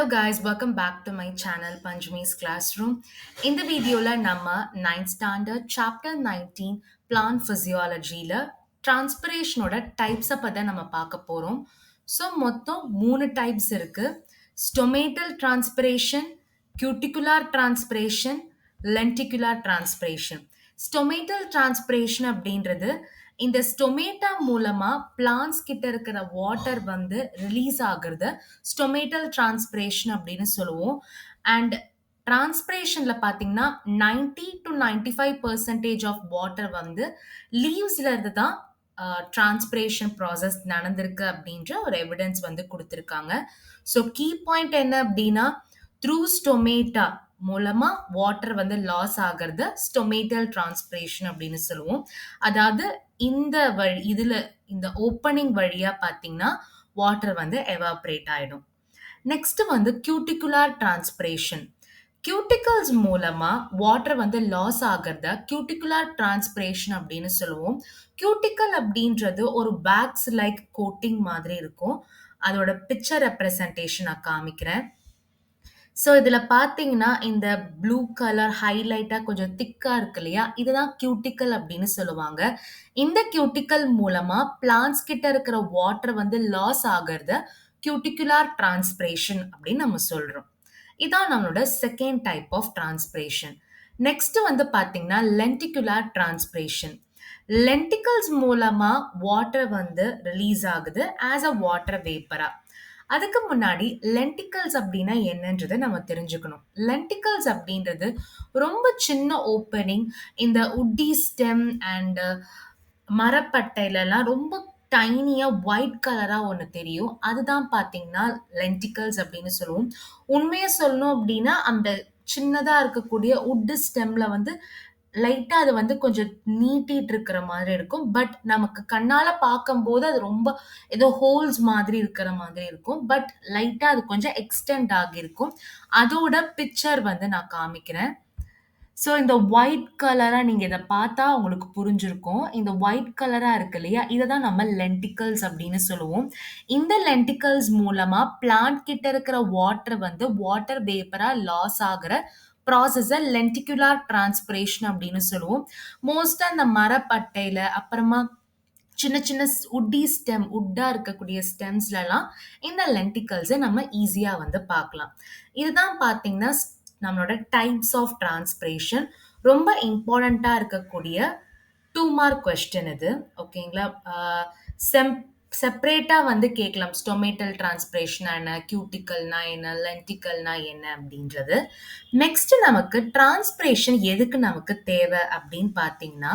Hello guys, welcome back to my channel Panjami's Classroom. இந்த வீடியோல நம்ம 9th standard chapter 19 plant physiologyல transpirationோட types பத்தி நம்ம பார்க்க போறோம். ஸோ மொத்தம் 3 types இருக்கு. Stomatal transpiration, cuticular transpiration, lenticular transpiration. Stomatal transpiration அப்படின்றது இந்த ஸ்டொமேட்டா மூலமா பிளான்ஸ் கிட்ட இருக்கிற வாட்டர் வந்து ரிலீஸ் ஆகுறத ஸ்டொமேட்டல் டிரான்ஸ்பிரேஷன் அப்படின்னு சொல்லுவோம். அண்ட் டிரான்ஸ்பிரேஷன்ல பாத்தீங்கன்னா 90 to 95% ஆஃப் வாட்டர் வந்து லீவ்ஸ்ல இருந்து தான் டிரான்ஸ்பிரேஷன் ப்ராசஸ் நடந்திருக்கு அப்படின்ற ஒரு எவிடன்ஸ் வந்து கொடுத்துருக்காங்க. ஸோ கீ பாயிண்ட் என்ன அப்படின்னா த்ரூ ஸ்டொமேட்டா மூலமா வாட்டர் வந்து லாஸ் ஆகிறத ஸ்டொமேட்டல் டிரான்ஸ்பிரேஷன் அப்படின்னு சொல்லுவோம். அதாவது இந்த இதுல இந்த ஓப்பனிங் வழியா பாத்தீங்கன்னா வாட்டர் வந்து எவாப்ரேட் ஆயிடும். நெக்ஸ்ட் வந்து கியூட்டிகுலார் டிரான்ஸ்பிரேஷன். கியூட்டிகல்ஸ் மூலமா வாட்டர் வந்து லாஸ் ஆகிறத கியூட்டிகுலார் டிரான்ஸ்பிரேஷன் அப்படின்னு சொல்லுவோம். கியூட்டிக்கல் அப்படின்றது ஒரு வேக்ஸ் லைக் கோட்டிங் மாதிரி இருக்கும். அதோட பிக்சர் ரெப்ரசன்டேஷன் நான் காமிக்கிறேன். ஸோ இதில் பார்த்தீங்கன்னா இந்த ப்ளூ கலர் ஹைலைட்டாக கொஞ்சம் திக்காக இருக்கு இல்லையா, இதுதான் கியூட்டிக்கல் அப்படின்னு சொல்லுவாங்க. இந்த கியூட்டிக்கல் மூலமாக பிளான்ஸ் கிட்ட இருக்கிற வாட்டர் வந்து லாஸ் ஆகிறத கியூட்டிகுலார் டிரான்ஸ்பிரேஷன் அப்படின்னு நம்ம சொல்கிறோம். இதான் நம்மளோட second type of transpiration. Next வந்து பார்த்தீங்கன்னா லென்டிகுலார் டிரான்ஸ்பிரேஷன். லென்டிகல்ஸ் மூலமா வாட்டர் வந்து ரிலீஸ் ஆகுது ஆஸ் அ வாட்டர் வேப்பரா. அதுக்கு முன்னாடி லென்டிகல்ஸ் அப்படின்னா என்னன்றதை நம்ம தெரிஞ்சுக்கணும். லென்டிகல்ஸ் அப்படின்றது ரொம்ப சின்ன ஓப்பனிங், இந்த உட்டி ஸ்டெம் அண்ட் மரப்பட்டையிலலாம் ரொம்ப டைனியா ஒயிட் கலரா ஒன்று தெரியும். அதுதான் பார்த்தீங்கன்னா லென்டிகல்ஸ் அப்படின்னு சொல்லுவோம். உண்மையை சொல்லணும் அப்படின்னா அந்த சின்னதா இருக்கக்கூடிய உட்டு ஸ்டெம்ல வந்து லைட்டா அது வந்து கொஞ்சம் நீட்டிட்டு இருக்கிற மாதிரி இருக்கும். பட் நமக்கு கண்ணால பார்க்கும்போது அது ரொம்ப ஏதோ ஹோல்ஸ் மாதிரி இருக்கிற மாதிரி இருக்கும். பட் லைட்டா அது கொஞ்சம் எக்ஸ்டெண்ட் ஆகியிருக்கும். அதோட பிக்சர் வந்து நான் காமிக்கிறேன். ஸோ இந்த ஒயிட் கலரா நீங்க இத பார்த்தா உங்களுக்கு புரிஞ்சிருக்கும். இந்த ஒயிட் கலரா இருக்கு இல்லையா, இத தான் நம்ம லென்டிகல்ஸ் அப்படின்னு சொல்லுவோம். இந்த லென்டிகல்ஸ் மூலமா பிளான்ட் கிட்ட இருக்கிற வாட்டர் வந்து வாட்டர் வேப்பரா லாஸ் ஆகுற ப்ராசஸ லென்டிகுலார் டிரான்ஸ்பிரேஷன் அப்படின்னு சொல்லுவோம். மோஸ்டா இந்த மரப்பட்டையில, அப்புறமா சின்ன சின்ன உட்டி ஸ்டெம், உட்டா இருக்கக்கூடிய ஸ்டெம்ஸ்லலாம் இந்த லென்டிகல்ஸை நம்ம ஈஸியா வந்து பார்க்கலாம். இதுதான் பார்த்தீங்கன்னா நம்மளோட டைப்ஸ் ஆஃப் டிரான்ஸ்பிரேஷன். ரொம்ப இம்பார்ட்டண்டா இருக்கக்கூடிய 2 மார்க் கொஸ்டின் இது. ஓகேங்களா? செம் செப்பரேட்டா வந்து கேட்கலாம். ஸ்டொமேட்டல் டிரான்ஸ்பிரேஷனா என்ன, கியூட்டிக்கல்னா என்ன, லென்டிக்கல்னா என்ன அப்படின்றது. நெக்ஸ்ட் நமக்கு டிரான்ஸ்பிரேஷன் எதுக்கு நமக்கு தேவை அப்படின்னு பார்த்தீங்கன்னா,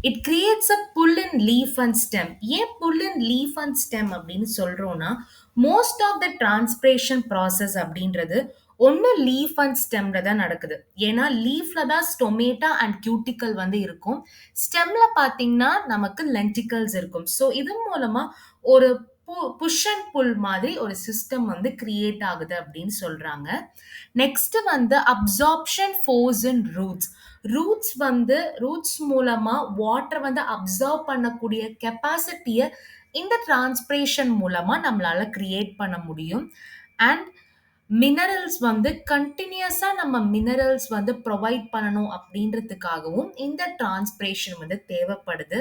it creates a pull in leaf and stem. ஏன் pull in leaf and stem அப்படின்னு சொல்றோம்னா, most of the transpiration process அப்படின்றது ஒன்று லீஃப் அண்ட் ஸ்டெம்ல தான் நடக்குது. ஏன்னா லீஃப்ல தான் ஸ்டொமேட்டா அண்ட் கியூட்டிக்கல் வந்து இருக்கும். ஸ்டெம்ல பார்த்தீங்கன்னா நமக்கு லென்டிகல்ஸ் இருக்கும். ஸோ இது மூலமா ஒரு புஷ் அண்ட் புல் மாதிரி ஒரு சிஸ்டம் வந்து கிரியேட் ஆகுது அப்படின்னு சொல்றாங்க. நெக்ஸ்ட் வந்து அப்சார்ப்ஷன் ஃபோர்ஸ் இன் ரூட்ஸ். ரூட்ஸ் மூலமா வாட்டர் வந்து அப்சர்வ் பண்ணக்கூடிய கெப்பாசிட்டியை இந்த டிரான்ஸ்பிரேஷன் மூலமா நம்மளால கிரியேட் பண்ண முடியும். அண்ட் மினரல்ஸ் வந்து கண்டினியூஸா நம்ம மினரல்ஸ் வந்து ப்ரொவைட் பண்ணணும் அப்படின்றதுக்காகவும் இந்த டிரான்ஸ்பிரேஷன் வந்து தேவைப்படுது.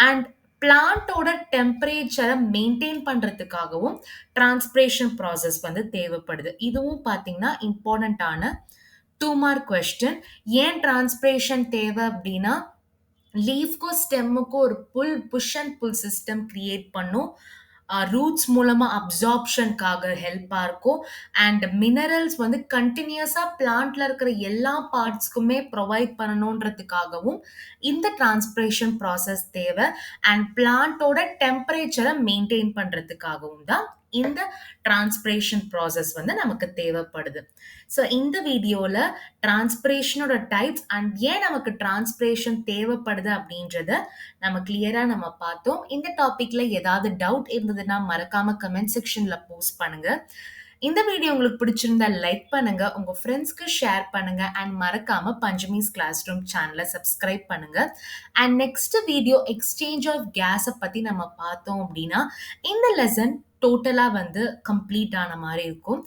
அண்ட் பிளான்ட்டோட டெம்பரேச்சரை மெயின்டைன் பண்றதுக்காகவும் டிரான்ஸ்பிரேஷன் ப்ராசஸ் வந்து தேவைப்படுது. இதுவும் பார்த்தீங்கன்னா இம்பார்ட்டண்ட்டான 2 மார்க் கொஸ்டின். ஏன் டிரான்ஸ்பிரேஷன் தேவை அப்படின்னா, லீஃப்க்கும் ஸ்டெம்முக்கும் ஒரு push and pull system create பண்ணும். ரூட்ஸ் மூலமா அப்சார்ப்ஷனுக்காக ஹெல்ப்பா இருக்கும். அண்ட் மினரல்ஸ் வந்து கண்டினியூஸா பிளான்ட்ல இருக்கிற எல்லா பார்ட்ஸ்க்குமே ப்ரொவைட் பண்ணணுன்றதுக்காகவும் இந்த டிரான்ஸ்பிரேஷன் ப்ராசஸ் தேவை. அண்ட் பிளான்ட்டோட டெம்பரேச்சரை மெயின்டைன் பண்றதுக்காகவும் தான் இந்த டிரான்ஸ்பிரேஷன் ப்ராசஸ் வந்து நமக்கு தேவைப்படுது. ஸோ இந்த வீடியோல டிரான்ஸ்பிரேஷனோட டைப்ஸ் அண்ட் ஏன் நமக்கு டிரான்ஸ்பிரேஷன் தேவைப்படுது அப்படின்றத நம்ம கிளியரா நம்ம பார்த்தோம். இந்த டாபிக்ல ஏதாவது டவுட் இருந்ததுன்னா மறக்காம கமெண்ட் செக்ஷன்ல போஸ்ட் பண்ணுங்க. இந்த வீடியோ உங்களுக்கு பிடிச்சிருந்தா லைக் பண்ணுங்க, உங்க ஃப்ரெண்ட்ஸ்க்கு ஷேர் பண்ணுங்க அண்ட் மறக்காம பஞ்சமிஸ் கிளாஸ் ரூம் சேனலை சப்ஸ்கிரைப் பண்ணுங்க. And next video exchange of கேஸை பத்தி நம்ம பார்த்தோம் அப்படின்னா, இந்த லெசன் டோட்டலா வந்து கம்ப்ளீட் ஆன மாரி இருக்கும்.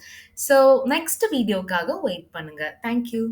ஸோ நெக்ஸ்ட் வீடியோக்காக வெயிட் பண்ணுங்க. Thank you.